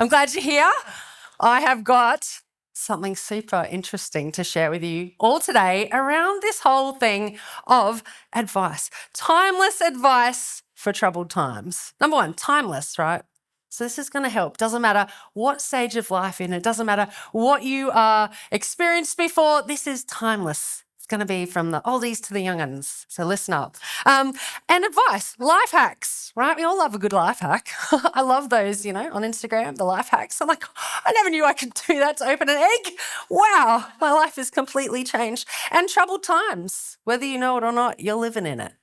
I'm glad you're here. I have got something super interesting to share with you all today around this whole thing of advice. Timeless advice for troubled times. Number one, timeless, right? So this is going to help. Doesn't matter what stage of life you're in. It doesn't matter what you are experienced before. This is timeless. It's going to be from the oldies to the young'uns. So listen up. And advice, life hacks, right? We all love a good life hack. I love those, on Instagram, the life hacks. I'm like, I never knew I could do that to open an egg. Wow, my life has completely changed. And troubled times, whether you know it or not, you're living in it.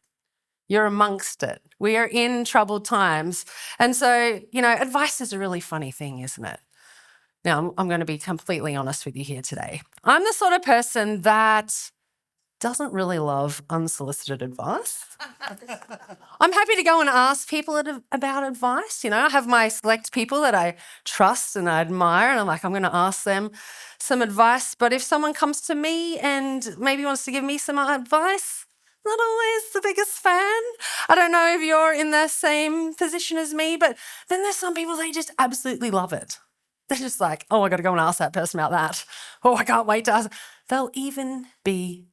You're amongst it. We are in troubled times. And so, advice is a really funny thing, isn't it? Now, I'm going to be completely honest with you here today. I'm the sort of person that doesn't really love unsolicited advice. I'm happy to go and ask people about advice. I have my select people that I trust and I admire, and I'm like, I'm going to ask them some advice. But if someone comes to me and maybe wants to give me some advice, not always the biggest fan. I don't know if you're in the same position as me, but then there's some people, they just absolutely love it. They're just like, oh, I got to go and ask that person about that. Oh, I can't wait to ask. They'll even be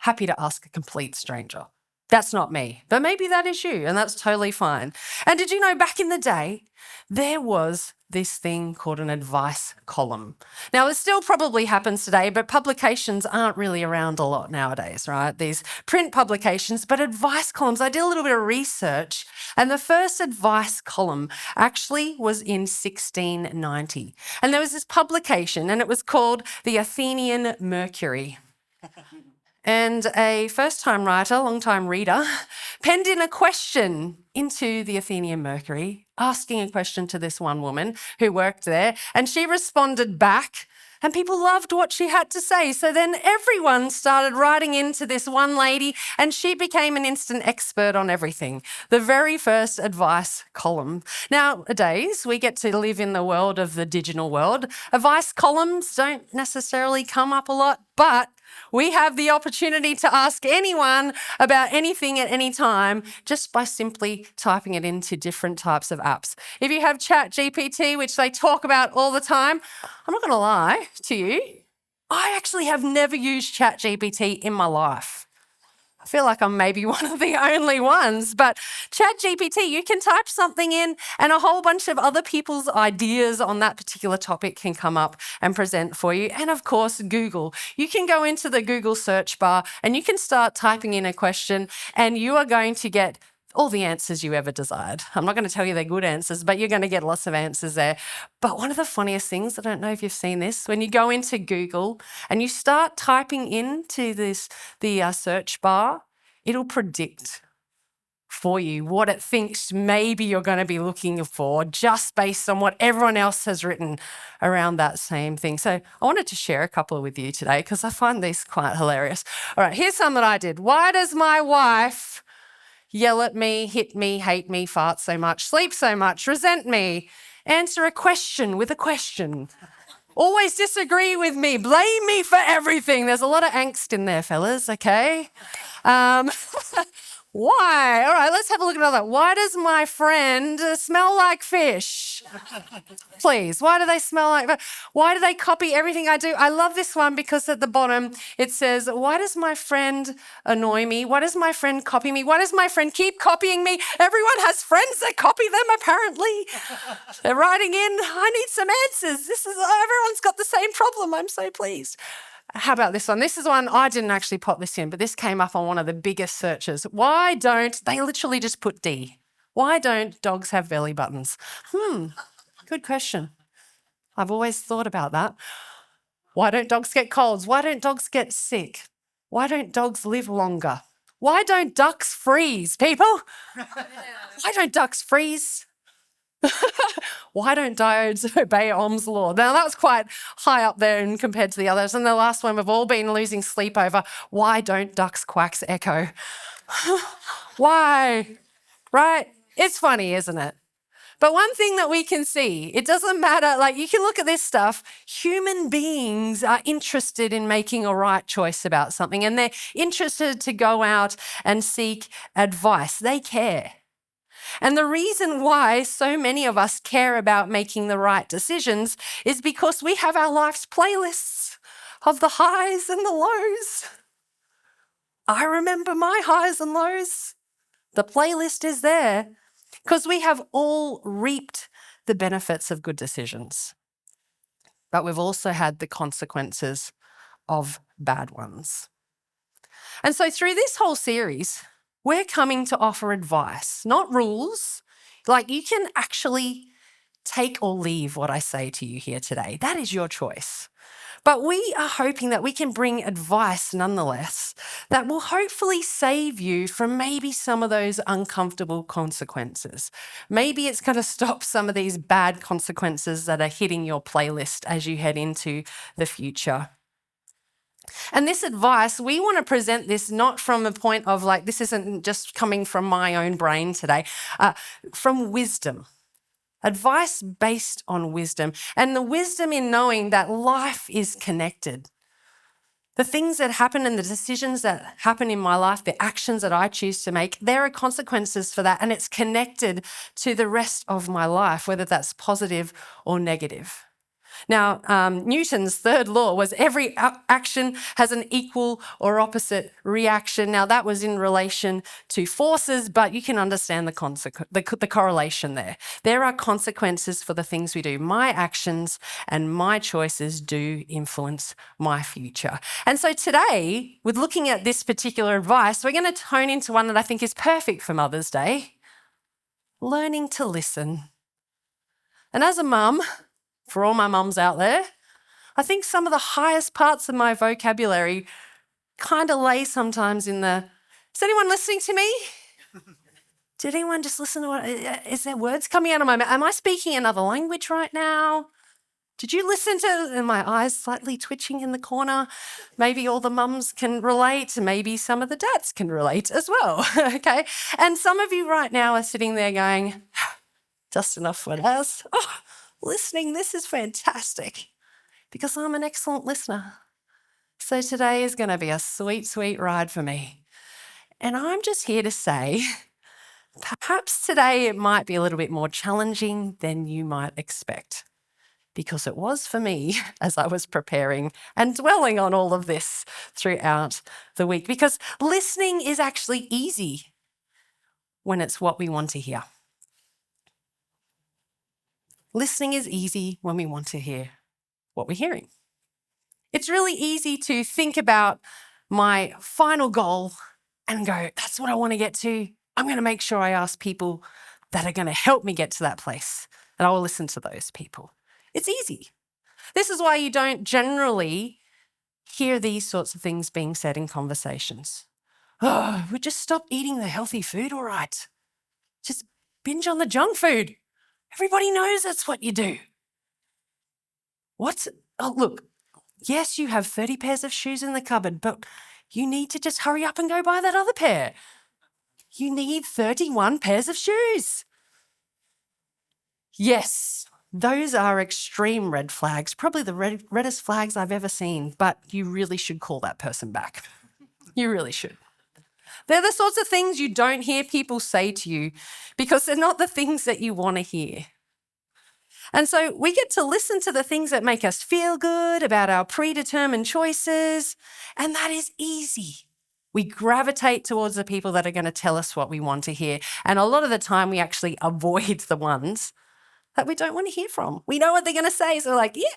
happy to ask a complete stranger. That's not me, but maybe that is you, and that's totally fine. And did you know back in the day, there was this thing called an advice column. Now, it still probably happens today, but publications aren't really around a lot nowadays, right? These print publications, but advice columns. I did a little bit of research, and the first advice column actually was in 1690. And there was this publication, and it was called the Athenian Mercury. And a first-time writer, long-time reader, penned in a question into the Athenian Mercury, asking a question to this one woman who worked there, and she responded back, and people loved what she had to say. So then everyone started writing into this one lady, and she became an instant expert on everything. The very first advice column. Nowadays, we get to live in the world of the digital world. Advice columns don't necessarily come up a lot, but we have the opportunity to ask anyone about anything at any time just by simply typing it into different types of apps. If you have ChatGPT, which they talk about all the time, I'm not going to lie to you, I actually have never used ChatGPT in my life. I feel like I'm maybe one of the only ones, but ChatGPT, you can type something in and a whole bunch of other people's ideas on that particular topic can come up and present for you. And of course, Google. You can go into the Google search bar and you can start typing in a question and you are going to get all the answers you ever desired. I'm not going to tell you they're good answers, but you're going to get lots of answers there. But one of the funniest things, I don't know if you've seen this, when you go into Google and you start typing into the search bar, it'll predict for you what it thinks maybe you're going to be looking for just based on what everyone else has written around that same thing. So I wanted to share a couple with you today because I find these quite hilarious. All right, here's some that I did. Why does my wife yell at me, hit me, hate me, fart so much, sleep so much, resent me, answer a question with a question, always disagree with me, blame me for everything? There's a lot of angst in there, fellas, okay? Why? All right, let's have a look at another. Why does my friend smell like fish? Please, why do they smell like? Why do they copy everything I do? I love this one because at the bottom it says, why does my friend annoy me? Why does my friend copy me? Why does my friend keep copying me? Everyone has friends that copy them, apparently. They're writing in, I need some answers. Everyone's got the same problem. I'm so pleased. How about this one? This is one, I didn't actually pop this in, but this came up on one of the biggest searches. Why don't, they literally just put D. Why don't dogs have belly buttons? Good question. I've always thought about that. Why don't dogs get colds? Why don't dogs get sick? Why don't dogs live longer? Why don't ducks freeze, people? Why don't ducks freeze? Why don't diodes obey Ohm's law? Now, that was quite high up there and compared to the others. And the last one we've all been losing sleep over. Why don't ducks' quacks echo? Why? Right? It's funny, isn't it? But one thing that we can see, it doesn't matter, like you can look at this stuff, human beings are interested in making a right choice about something and they're interested to go out and seek advice. They care. And the reason why so many of us care about making the right decisions is because we have our life's playlists of the highs and the lows. I remember my highs and lows. The playlist is there because we have all reaped the benefits of good decisions, but we've also had the consequences of bad ones. And so through this whole series, we're coming to offer advice, not rules. Like, you can actually take or leave what I say to you here today. That is your choice. But we are hoping that we can bring advice nonetheless that will hopefully save you from maybe some of those uncomfortable consequences. Maybe it's going to stop some of these bad consequences that are hitting your playlist as you head into the future. And this advice, we want to present this not from a point of like, this isn't just coming from my own brain today, from wisdom. Advice based on wisdom, and the wisdom in knowing that life is connected. The things that happen and the decisions that happen in my life, the actions that I choose to make, there are consequences for that, and it's connected to the rest of my life, whether that's positive or negative. Now, Newton's third law was every action has an equal or opposite reaction. Now, that was in relation to forces, but you can understand the correlation there. There are consequences for the things we do. My actions and my choices do influence my future. And so today, with looking at this particular advice, we're going to tone into one that I think is perfect for Mother's Day: learning to listen. And as a mum, for all my mums out there, I think some of the highest parts of my vocabulary kind of lay sometimes in the, is anyone listening to me? Did anyone just listen to what, is there words coming out of my mouth? Am I speaking another language right now? Did you listen to, and my eyes slightly twitching in the corner? Maybe all the mums can relate, maybe some of the dads can relate as well, okay? And some of you right now are sitting there going, just enough for us. Oh, listening, this is fantastic because I'm an excellent listener. So today is going to be a sweet, sweet ride for me. And I'm just here to say, perhaps today it might be a little bit more challenging than you might expect, because it was for me as I was preparing and dwelling on all of this throughout the week, because listening is actually easy when it's what we want to hear. Listening is easy when we want to hear what we're hearing. It's really easy to think about my final goal and go, that's what I want to get to. I'm going to make sure I ask people that are going to help me get to that place, and I will listen to those people. It's easy. This is why you don't generally hear these sorts of things being said in conversations. Oh, we just stop eating the healthy food, all right. Just binge on the junk food. Everybody knows that's what you do. Oh, look, yes, you have 30 pairs of shoes in the cupboard, but you need to just hurry up and go buy that other pair. You need 31 pairs of shoes. Yes, those are extreme red flags, probably the reddest flags I've ever seen, but you really should call that person back. You really should. They're the sorts of things you don't hear people say to you because they're not the things that you want to hear. And so we get to listen to the things that make us feel good about our predetermined choices, and that is easy. We gravitate towards the people that are going to tell us what we want to hear. And a lot of the time we actually avoid the ones that we don't want to hear from. We know what they're going to say, so we're like, yeah,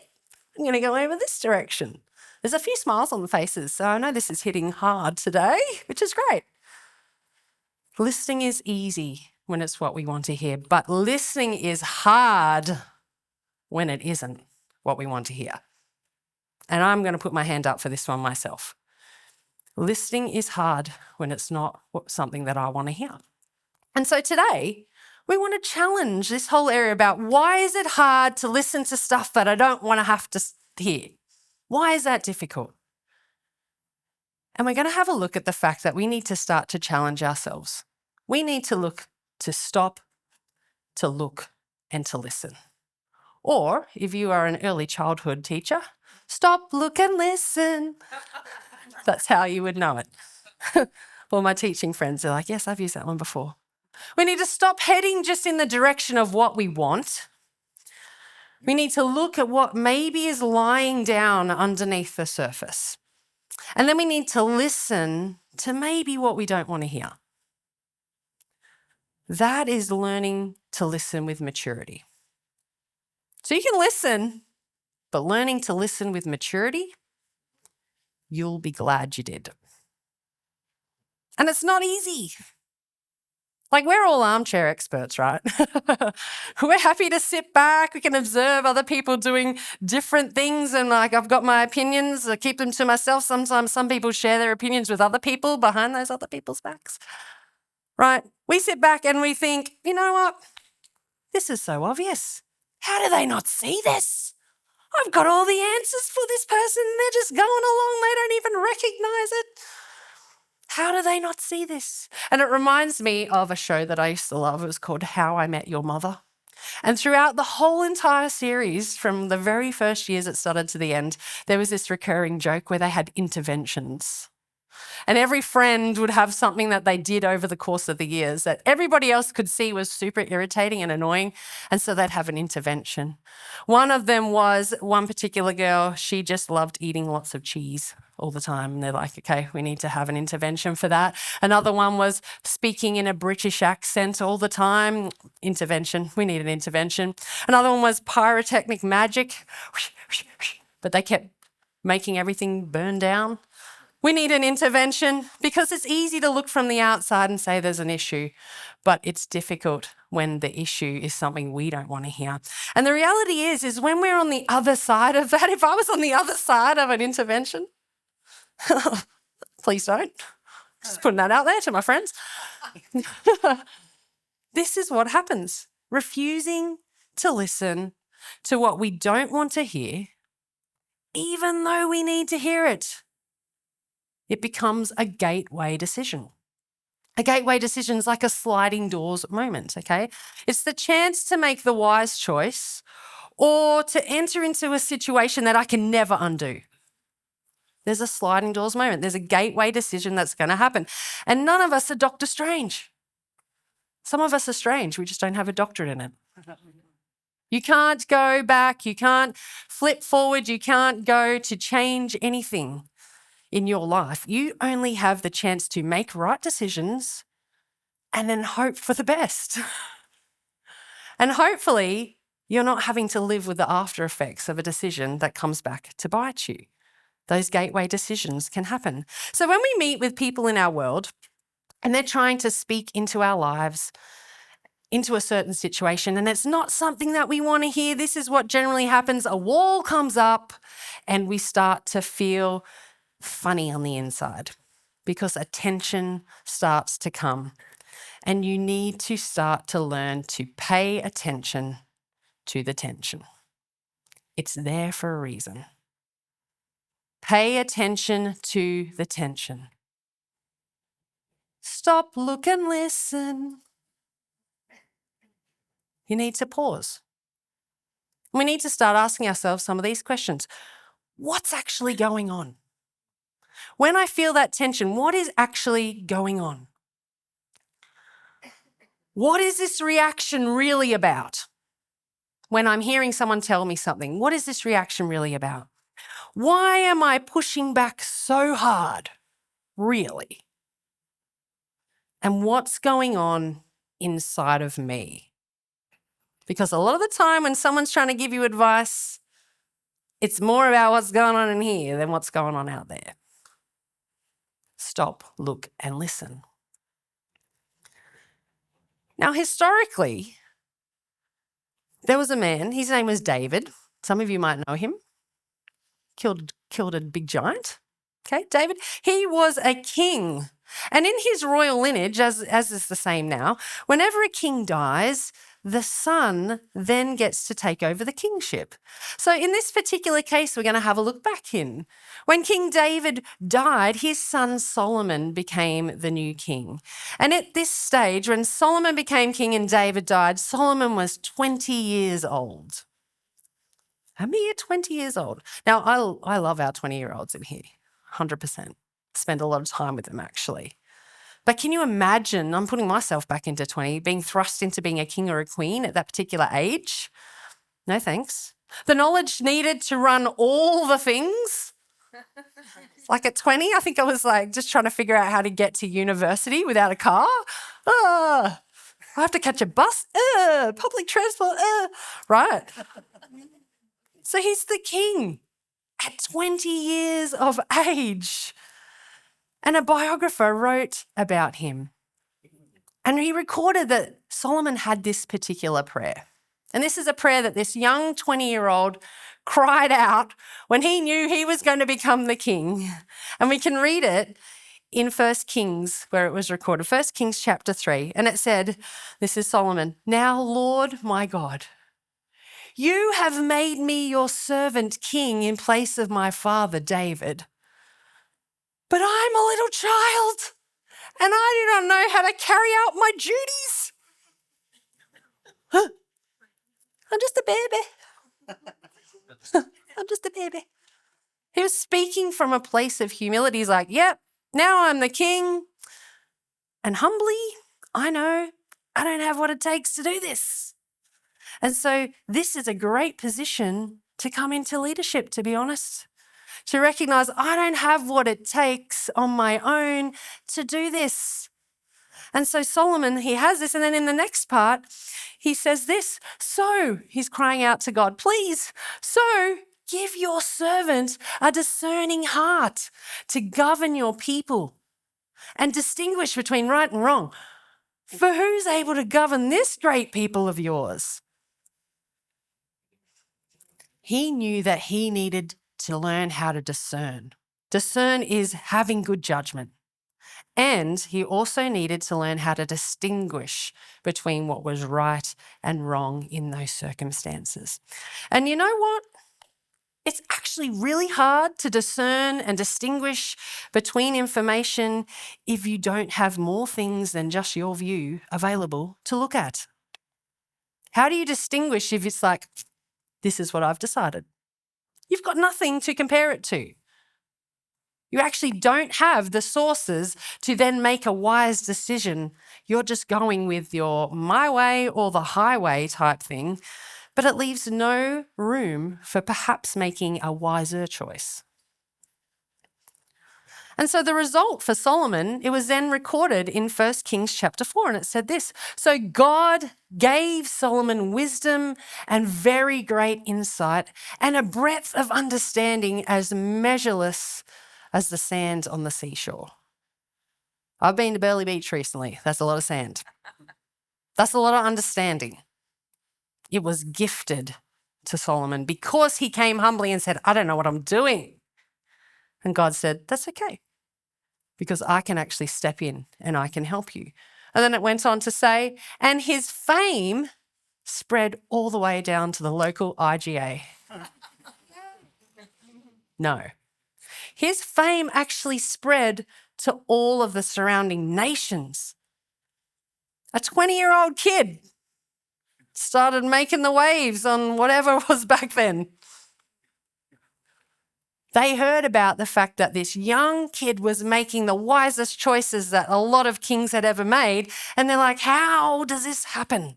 I'm going to go over this direction. There's a few smiles on the faces, so I know this is hitting hard today, which is great. Listening is easy when it's what we want to hear, but listening is hard when it isn't what we want to hear. And I'm going to put my hand up for this one myself. Listening is hard when it's not something that I want to hear. And so today, we want to challenge this whole area about why is it hard to listen to stuff that I don't want to have to hear? Why is that difficult? And we're going to have a look at the fact that we need to start to challenge ourselves. We need to look to stop, to look, and to listen. Or if you are an early childhood teacher, stop, look, and listen. That's how you would know it. Well, my teaching friends are like, yes, I've used that one before. We need to stop heading just in the direction of what we want. We need to look at what maybe is lying down underneath the surface. And then we need to listen to maybe what we don't want to hear. That is learning to listen with maturity. So you can listen, but learning to listen with maturity, you'll be glad you did. And it's not easy. Like, we're all armchair experts, right? We're happy to sit back. We can observe other people doing different things. And like, I've got my opinions. I keep them to myself. Sometimes some people share their opinions with other people behind those other people's backs, right? We sit back and we think, you know what? This is so obvious. How do they not see this? I've got all the answers for this person. They're just going along. They don't even recognize it. How do they not see this? And it reminds me of a show that I used to love. It was called How I Met Your Mother. And throughout the whole entire series, from the very first years it started to the end, there was this recurring joke where they had interventions. And every friend would have something that they did over the course of the years that everybody else could see was super irritating and annoying. And so they'd have an intervention. One of them was one particular girl, she just loved eating lots of cheese all the time. And they're like, okay, we need to have an intervention for that. Another one was speaking in a British accent all the time. Intervention, we need an intervention. Another one was pyrotechnic magic, but they kept making everything burn down. We need an intervention because it's easy to look from the outside and say there's an issue, but it's difficult when the issue is something we don't want to hear. And the reality is when we're on the other side of that, if I was on the other side of an intervention, please don't. Just putting that out there to my friends. This is what happens. Refusing to listen to what we don't want to hear, even though we need to hear it. It becomes a gateway decision. A gateway decision is like a sliding doors moment, okay? It's the chance to make the wise choice or to enter into a situation that I can never undo. There's a sliding doors moment. There's a gateway decision that's going to happen. And none of us are Dr. Strange. Some of us are strange. We just don't have a doctorate in it. You can't go back. You can't flip forward. You can't go to change anything in your life. You only have the chance to make right decisions and then hope for the best. And hopefully you're not having to live with the after effects of a decision that comes back to bite you. Those gateway decisions can happen. So when we meet with people in our world and they're trying to speak into our lives, into a certain situation, and it's not something that we want to hear, this is what generally happens. A wall comes up and we start to feel funny on the inside because a tension starts to come. And you need to start to learn to pay attention to the tension. It's there for a reason. Pay attention to the tension. Stop, look, and listen. You need to pause. We need to start asking ourselves some of these questions. What's actually going on? When I feel that tension, what is actually going on? What is this reaction really about? When I'm hearing someone tell me something, what is this reaction really about? Why am I pushing back so hard, really? And what's going on inside of me? Because a lot of the time when someone's trying to give you advice, it's more about what's going on in here than what's going on out there. Stop, look, and listen. Now, historically, there was a man, his name was David. Some of you might know him. Killed a big giant. Okay, David. He was a king. And in his royal lineage, as is the same now, whenever a king dies, the son then gets to take over the kingship. So in this particular case, we're going to have a look back in. When King David died, his son Solomon became the new king. And at this stage, when Solomon became king and David died, Solomon was 20 years old. A mere 20 years old. Now, I love our 20-year-olds in here, 100%. Spend a lot of time with them, actually. But can you imagine, I'm putting myself back into 20, being thrust into being a king or a queen at that particular age? No thanks. The knowledge needed to run all the things. Like at 20, I think I was like just trying to figure out how to get to university without a car. I have to catch a bus. Public transport. Right. So he's the king at 20 years of age. And a biographer wrote about him. And he recorded that Solomon had this particular prayer. And this is a prayer that this young 20-year-old cried out when he knew he was going to become the king. And we can read it in 1 Kings, where it was recorded, 1 Kings chapter 3. And it said, this is Solomon, "Now, Lord my God, you have made me your servant king in place of my father David. But I'm a little child and I do not know how to carry out my duties. I'm just a baby. I'm just a baby." He was speaking from a place of humility. He's like, yep, now I'm the king. And humbly, I know I don't have what it takes to do this. And so this is a great position to come into leadership, to be honest, to recognize I don't have what it takes on my own to do this. And so Solomon, he has this. And then in the next part, he says this. So he's crying out to God, please, so give your servant a discerning heart to govern your people and distinguish between right and wrong. For who's able to govern this great people of yours? He knew that he needed to learn how to discern. Discern is having good judgment. And he also needed to learn how to distinguish between what was right and wrong in those circumstances. And you know what? It's actually really hard to discern and distinguish between information if you don't have more things than just your view available to look at. How do you distinguish if it's like, this is what I've decided? You've got nothing to compare it to. You actually don't have the sources to then make a wise decision. You're just going with your my way or the highway type thing, but it leaves no room for perhaps making a wiser choice. And so the result for Solomon, it was then recorded in 1 Kings chapter 4, and it said this. So God gave Solomon wisdom and very great insight and a breadth of understanding as measureless as the sand on the seashore. I've been to Burleigh Beach recently. That's a lot of sand. That's a lot of understanding. It was gifted to Solomon because he came humbly and said, I don't know what I'm doing. And God said, that's okay, because I can actually step in and I can help you. And then it went on to say, and his fame spread all the way down to the local IGA. No. His fame actually spread to all of the surrounding nations. A 20-year-old kid started making the waves on whatever was back then. They heard about the fact that this young kid was making the wisest choices that a lot of kings had ever made. And they're like, how does this happen?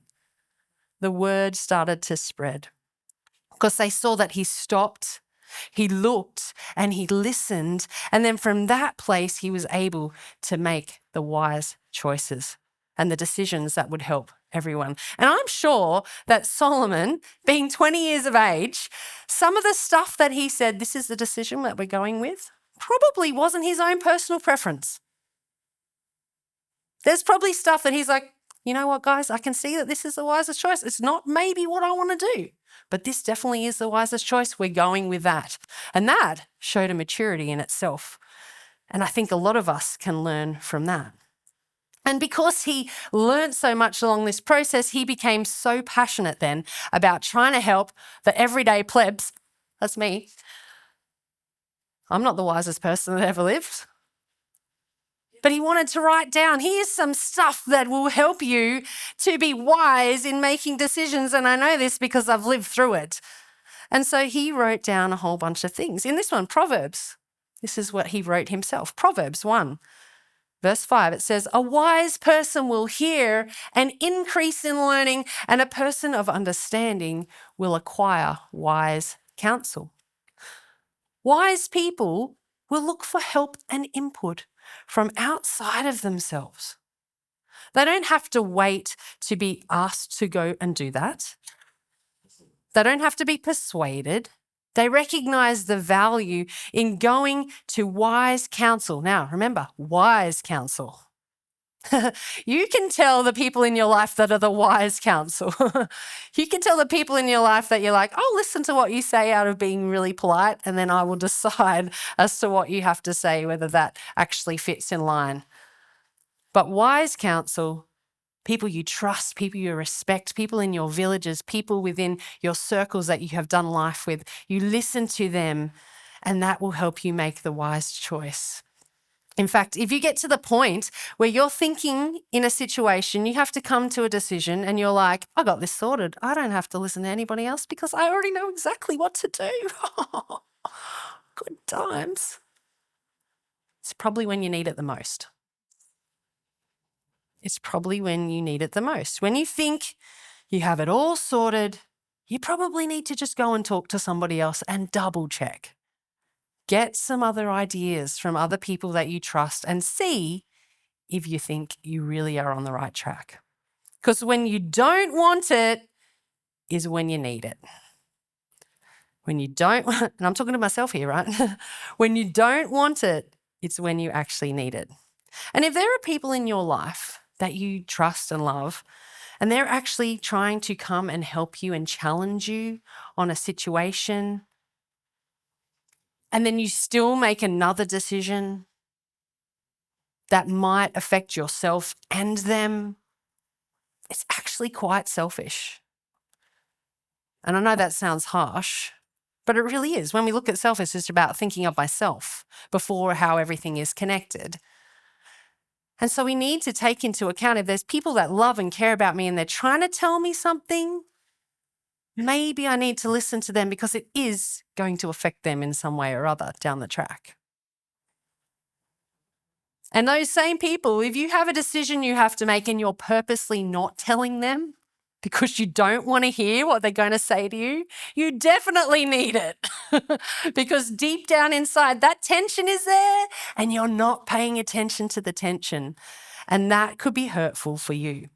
The word started to spread because they saw that he stopped, he looked, and he listened. And then from that place, he was able to make the wise choices and the decisions that would help everyone. And I'm sure that Solomon, being 20 years of age, some of the stuff that he said, this is the decision that we're going with, probably wasn't his own personal preference. There's probably stuff that he's like, you know what, guys, I can see that this is the wisest choice. It's not maybe what I want to do, but this definitely is the wisest choice. We're going with that. And that showed a maturity in itself. And I think a lot of us can learn from that. And because he learned so much along this process, he became so passionate then about trying to help the everyday plebs. That's me. I'm not the wisest person that ever lived. But he wanted to write down, here's some stuff that will help you to be wise in making decisions. And I know this because I've lived through it. And so he wrote down a whole bunch of things. In this one, Proverbs. This is what he wrote himself. Proverbs 1. Verse 5, it says, a wise person will hear and increase in learning, and a person of understanding will acquire wise counsel. Wise people will look for help and input from outside of themselves. They don't have to wait to be asked to go and do that. They don't have to be persuaded. They recognize the value in going to wise counsel. Now, remember, wise counsel. You can tell the people in your life that are the wise counsel. You can tell the people in your life that you're like, I'll listen to what you say out of being really polite, and then I will decide as to what you have to say, whether that actually fits in line. But wise counsel, people you trust, people you respect, people in your villages, people within your circles that you have done life with, you listen to them, and that will help you make the wise choice. In fact, if you get to the point where you're thinking in a situation, you have to come to a decision and you're like, I got this sorted. I don't have to listen to anybody else because I already know exactly what to do. Good times. It's probably when you need it the most. It's probably when you need it the most. When you think you have it all sorted, you probably need to just go and talk to somebody else and double check. Get some other ideas from other people that you trust and see if you think you really are on the right track. Because when you don't want it is when you need it. When you don't, and I'm talking to myself here, right? When you don't want it, it's when you actually need it. And if there are people in your life that you trust and love, and they're actually trying to come and help you and challenge you on a situation, and then you still make another decision that might affect yourself and them, it's actually quite selfish. And I know that sounds harsh, but it really is. When we look at self, it's just about thinking of myself before how everything is connected. And so we need to take into account if there's people that love and care about me and they're trying to tell me something, maybe I need to listen to them because it is going to affect them in some way or other down the track. And those same people, if you have a decision you have to make and you're purposely not telling them because you don't want to hear what they're going to say to you, you definitely need it. Because deep down inside, that tension is there and you're not paying attention to the tension. And that could be hurtful for you.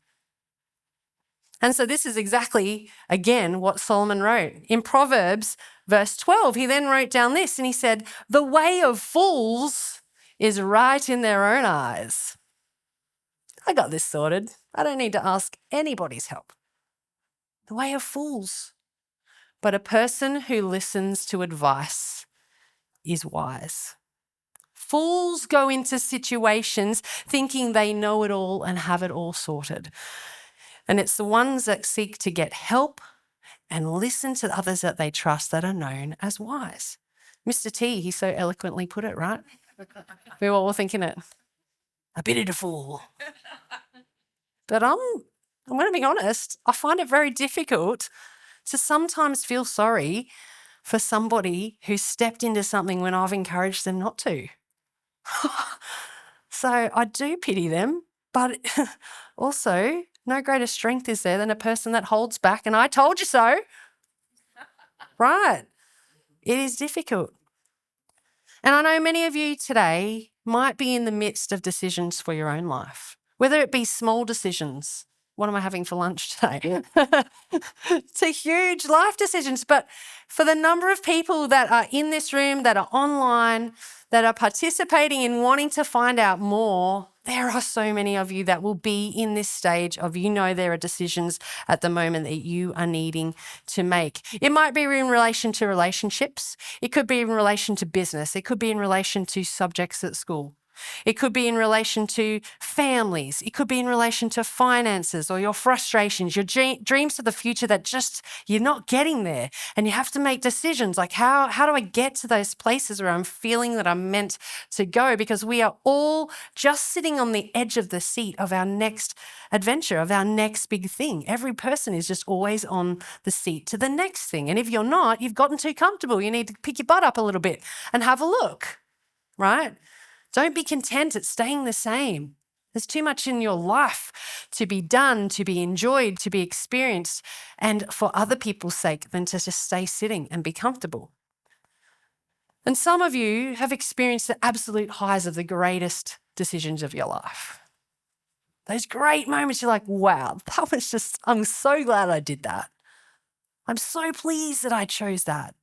And so this is exactly, again, what Solomon wrote. In Proverbs, verse 12, he then wrote down this and he said, the way of fools is right in their own eyes. I got this sorted. I don't need to ask anybody's help. The way of fools. But a person who listens to advice is wise. Fools go into situations thinking they know it all and have it all sorted. And it's the ones that seek to get help and listen to others that they trust that are known as wise. Mr. T, he so eloquently put it, right? We were all thinking it. A bit of a fool. But I'm going to be honest, I find it very difficult to sometimes feel sorry for somebody who stepped into something when I've encouraged them not to. So I do pity them, but also no greater strength is there than a person that holds back and I told you so. Right. It is difficult. And I know many of you today might be in the midst of decisions for your own life, whether it be small decisions. What am I having for lunch today? To huge life decisions. But for the number of people that are in this room, that are online, that are participating in wanting to find out more, there are so many of you that will be in this stage of, there are decisions at the moment that you are needing to make. It might be in relation to relationships. It could be in relation to business. It could be in relation to subjects at school. It could be in relation to families. It could be in relation to finances or your frustrations, your dreams of the future that just you're not getting there. And you have to make decisions like how do I get to those places where I'm feeling that I'm meant to go? Because we are all just sitting on the edge of the seat of our next adventure, of our next big thing. Every person is just always on the seat to the next thing. And if you're not, you've gotten too comfortable. You need to pick your butt up a little bit and have a look, right? Don't be content at staying the same. There's too much in your life to be done, to be enjoyed, to be experienced, and for other people's sake than to just stay sitting and be comfortable. And some of you have experienced the absolute highs of the greatest decisions of your life. Those great moments, you're like, wow, that was just, I'm so glad I did that. I'm so pleased that I chose that.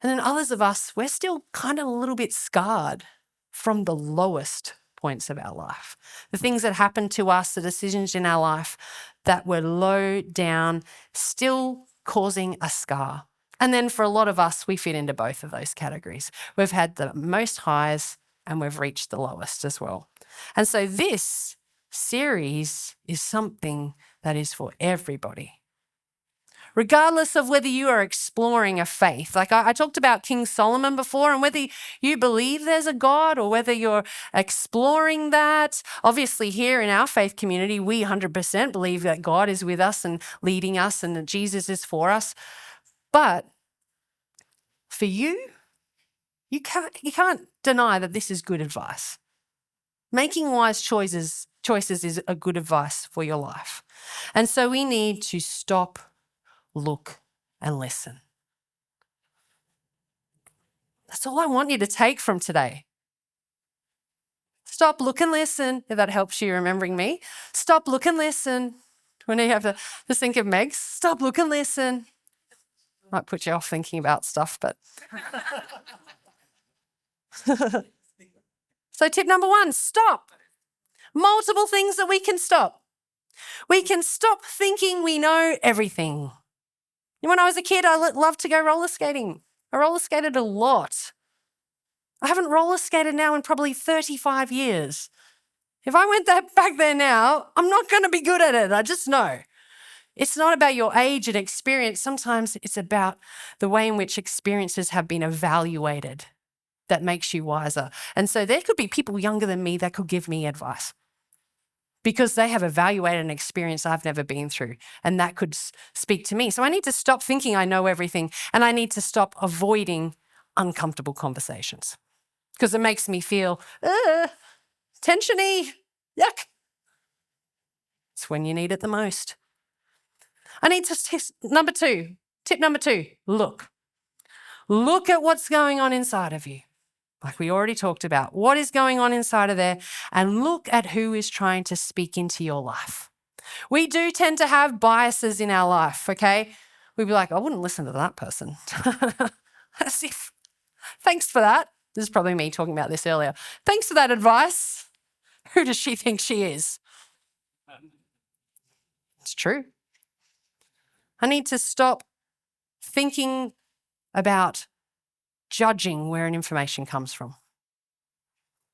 And then others of us, we're still kind of a little bit scarred from the lowest points of our life. The things that happened to us, the decisions in our life that were low down, still causing a scar. And then for a lot of us, we fit into both of those categories. We've had the most highs and we've reached the lowest as well. And so this series is something that is for everybody. Regardless of whether you are exploring a faith. Like I talked about King Solomon before, and whether you believe there's a God or whether you're exploring that. Obviously here in our faith community, we 100% believe that God is with us and leading us and that Jesus is for us. But for you, you can't deny that this is good advice. Making wise choices is a good advice for your life. And so we need to stop, look, and listen. That's all I want you to take from today. Stop, look, and listen, if that helps you remembering me. Stop, look, and listen. When you have to just think of Megs, stop, look, and listen. Might put you off thinking about stuff, but. So tip number 1, stop. Multiple things that we can stop. We can stop thinking we know everything. When I was a kid, I loved to go roller skating. I roller skated a lot. I haven't roller skated now in probably 35 years. If I went back there now, I'm not going to be good at it. I just know. It's not about your age and experience. Sometimes it's about the way in which experiences have been evaluated that makes you wiser. And so there could be people younger than me that could give me advice because they have evaluated an experience I've never been through, and that could speak to me. So I need to stop thinking I know everything, and I need to stop avoiding uncomfortable conversations because it makes me feel tensiony, yuck. It's when you need it the most. I need to tip number two, look. Look at what's going on inside of you. Like we already talked about, what is going on inside of there, and look at who is trying to speak into your life. We do tend to have biases in our life, okay? We'd be like, I wouldn't listen to that person. As if, thanks for that. This is probably me talking about this earlier. Thanks for that advice. Who does she think she is? It's true. I need to stop thinking about judging where an information comes from.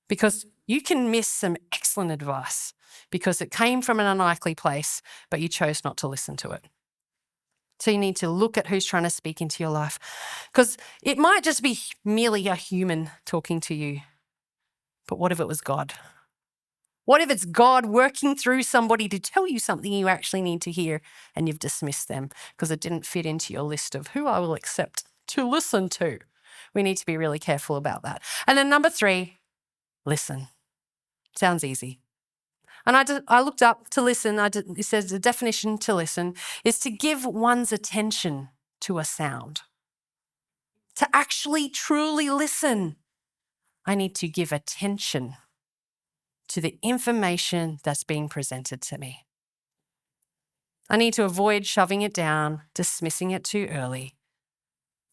Because you can miss some excellent advice because it came from an unlikely place, but you chose not to listen to it. So you need to look at who's trying to speak into your life because it might just be merely a human talking to you. But what if it was God? What if it's God working through somebody to tell you something you actually need to hear and you've dismissed them because it didn't fit into your list of who I will accept to listen to? We need to be really careful about that. And then number 3, listen. Sounds easy. And I looked up to listen. It says the definition to listen is to give one's attention to a sound. To actually truly listen, I need to give attention to the information that's being presented to me. I need to avoid shoving it down, dismissing it too early.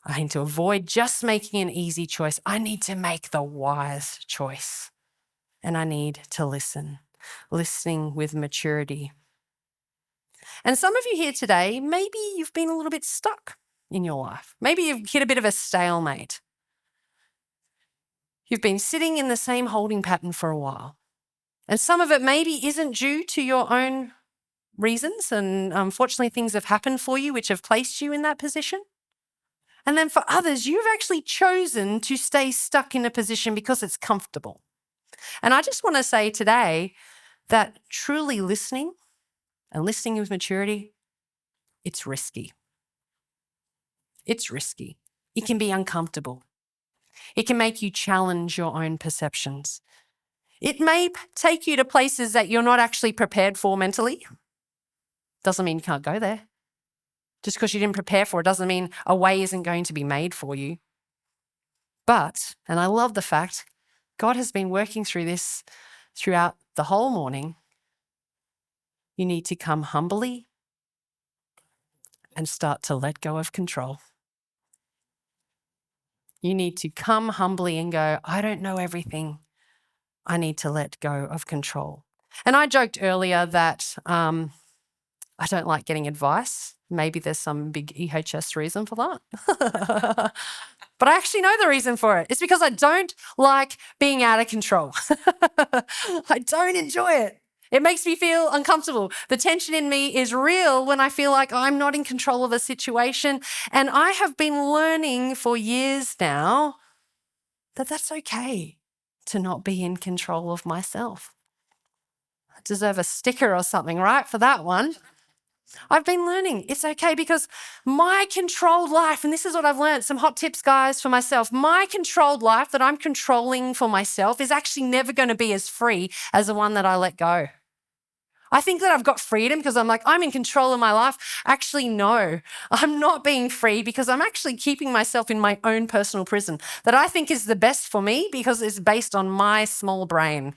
I need to avoid just making an easy choice. I need to make the wise choice. And I need to listen, listening with maturity. And some of you here today, maybe you've been a little bit stuck in your life. Maybe you've hit a bit of a stalemate. You've been sitting in the same holding pattern for a while. And some of it maybe isn't due to your own reasons. And unfortunately, things have happened for you which have placed you in that position. And then for others, you've actually chosen to stay stuck in a position because it's comfortable. And I just want to say today that truly listening and listening with maturity, it's risky. It's risky. It can be uncomfortable. It can make you challenge your own perceptions. It may take you to places that you're not actually prepared for mentally. Doesn't mean you can't go there. Just because you didn't prepare for it doesn't mean a way isn't going to be made for you. But, and I love the fact, God has been working through this throughout the whole morning. You need to come humbly and start to let go of control. You need to come humbly and go, I don't know everything. I need to let go of control. And I joked earlier that I don't like getting advice. Maybe there's some big EHS reason for that. But I actually know the reason for it. It's because I don't like being out of control. I don't enjoy it. It makes me feel uncomfortable. The tension in me is real when I feel like I'm not in control of a situation. And I have been learning for years now that that's okay to not be in control of myself. I deserve a sticker or something, right, for that one. I've been learning it's okay because my controlled life, and this is what I've learned, some hot tips, guys, for myself. My controlled life that I'm controlling for myself is actually never going to be as free as the one that I let go. I think that I've got freedom because I'm like, I'm in control of my life. Actually, no, I'm not being free because I'm actually keeping myself in my own personal prison that I think is the best for me because it's based on my small brain.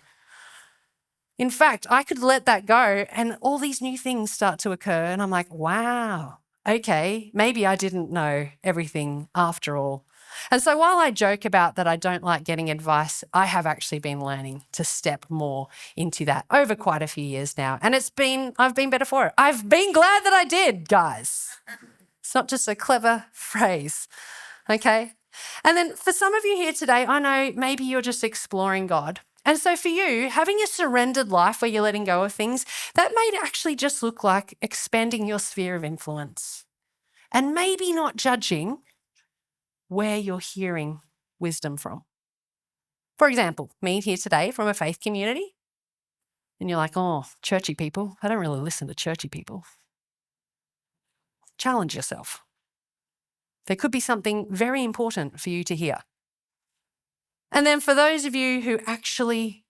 In fact, I could let that go and all these new things start to occur. And I'm like, wow, okay, maybe I didn't know everything after all. And so while I joke about that I don't like getting advice, I have actually been learning to step more into that over quite a few years now. And I've been better for it. I've been glad that I did, guys. It's not just a clever phrase, okay? And then for some of you here today, I know maybe you're just exploring God. And so for you, having a surrendered life where you're letting go of things, that may actually just look like expanding your sphere of influence and maybe not judging where you're hearing wisdom from. For example, me here today from a faith community, and you're like, oh, churchy people. I don't really listen to churchy people. Challenge yourself. There could be something very important for you to hear. And then for those of you who actually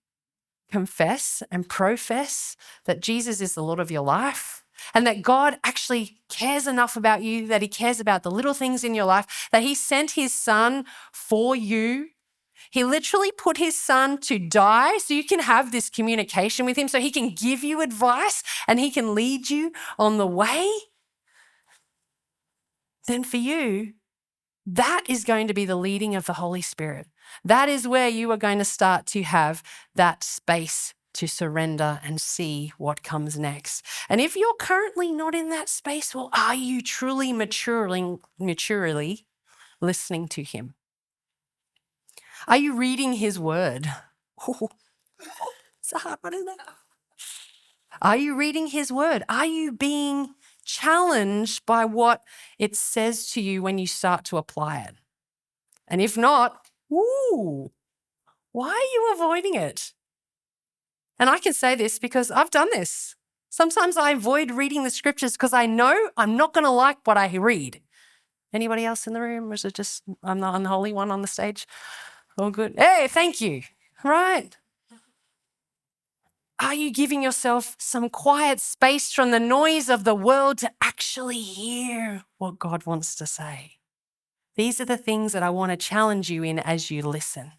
confess and profess that Jesus is the Lord of your life and that God actually cares enough about you, that he cares about the little things in your life, that he sent his son for you. He literally put his son to die so you can have this communication with him, so he can give you advice and he can lead you on the way. Then for you, that is going to be the leading of the Holy Spirit. That is where you are going to start to have that space to surrender and see what comes next. And if you're currently not in that space, well, are you truly maturely listening to him? Are you reading his word? It's a hard one, isn't it? Are you reading his word? Are you being challenged by what it says to you when you start to apply it? And if not, why are you avoiding it? And I can say this because I've done this. Sometimes I avoid reading the scriptures because I know I'm not going to like what I read. Anybody else in the room? Or is it just I'm the unholy one on the stage? All good. Hey, thank you. Right. Are you giving yourself some quiet space from the noise of the world to actually hear what God wants to say? These are the things that I want to challenge you in as you listen.